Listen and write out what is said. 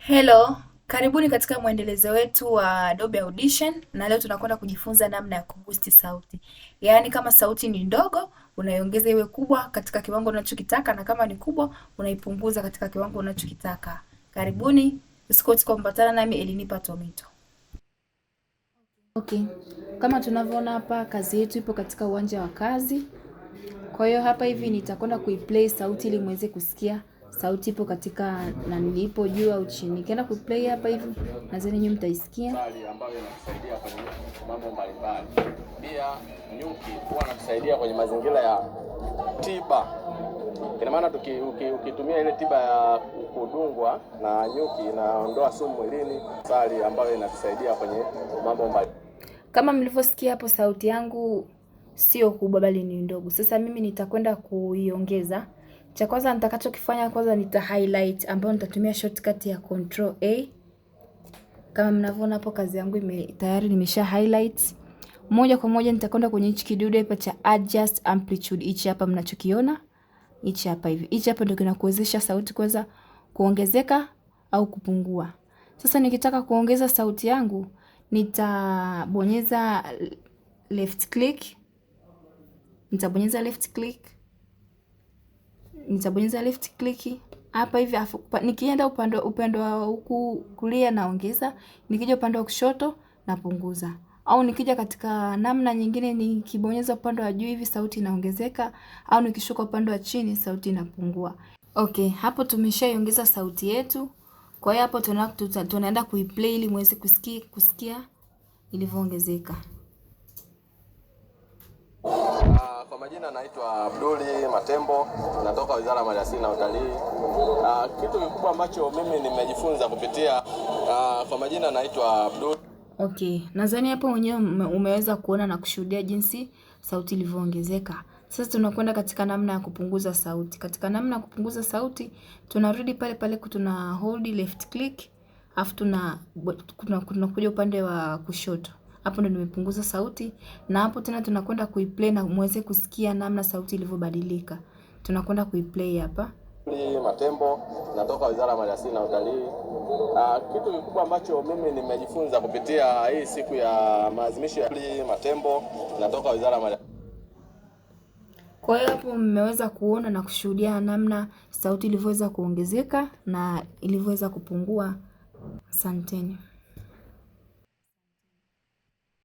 Hello, karibuni katika mwendelezo wetu wa Adobe Audition na leo tunakwenda kujifunza namna ya kuboost sauti. Yaani kama sauti ni ndogo, unaiongeza iwe kubwa katika kiwango unachokitaka na kama ni kubwa, unaipunguza katika kiwango unachokitaka. Karibuni, usikose kuambatana nami Elinipa Tomito. Okay. Kama tunavyoona hapa kazi yetu ipo katika uwanja wa kazi. Kwa hiyo hapa hivi nitakwenda kuiplay sauti ili muweze kusikia sauti ipo katika na nilipo juu au chini. Nikienda kuplay hapa hivi nadhani nyinyi mtaisikia. Ambayo inatusaidia kwenye mambo mbalimbali. Pia nyuki huwa anatusaidia kwenye mazingira ya tiba. Ina maana ukitumia ile tiba ya kudungwa na nyuki inaondoa sumu mwilini, sali ambayo inatusaidia kwenye mambo mbalimbali. Kama mlivyosikia hapo sauti yangu sio kubwa bali ni ndogo. Sasa mimi nitakwenda kuiongeza. Cha kwanza nitakachokifanya kwanza nita highlight ambayo nitatumia shortcut ya Control A. Kama mnavyoona hapo kazi yangu tayari nimesha highlight. Moja kwa moja nitakwenda kwenye hichi kidude hapa cha adjust amplitude. Hichi hapa mnachokiona. Hichi hapa hivi. Hichi hapa ndio kinakuwezesha sauti kwanza kuongezeka au kupungua. Sasa nikitaka kuongeza sauti yangu nitabonyeza left click. Nitabonyeza left click hapa hivi, nikienda upande wa huku kulia naongeza, nikija upande wa kushoto napunguza, au nikija katika namna nyingine nikibonyeza upande wa juu hivi sauti inaongezeka, au nikishuka upande wa chini sauti inapungua. Okay, hapo tumeshaiongeza sauti yetu. Kwa hiyo hapo tunaenda kuiplay ili muweze kusikia ilivyoongezeka. Kwa majina naitwa Abduli Matembo, natoka Wizara ya Maliasili na Utalii. Kitu kikubwa ambacho mimi nimejifunza kupitia kwa majina naitwa Abduli. Okay, nadhani hapo mwenyewe umeweza kuona na kushuhudia jinsi sauti ilivyoongezeka. Sasa tunakwenda katika namna ya kupunguza sauti. Katika namna ya kupunguza sauti, tunarudi pale pale tuna hold left click, afu tunakuja upande wa kushoto. Hapo ndo nimepunguza sauti na hapo tena tunakwenda kuiplay na muweze kusikia namna sauti ilivyobadilika. Tunakwenda kuiplay hapa. Matembo, natoka Wizara ya Maliasili na Utalii. Kitu kikubwa ambacho mimi nimejifunza kupitia hii siku ya maadhimisho ya Matembo, natoka Wizara ya Maliasili. Kwa hiyo hapo mmeweza kuona na kushuhudia namna sauti ilivyoweza kuongezeka na ilivyoweza kupungua. Asanteni.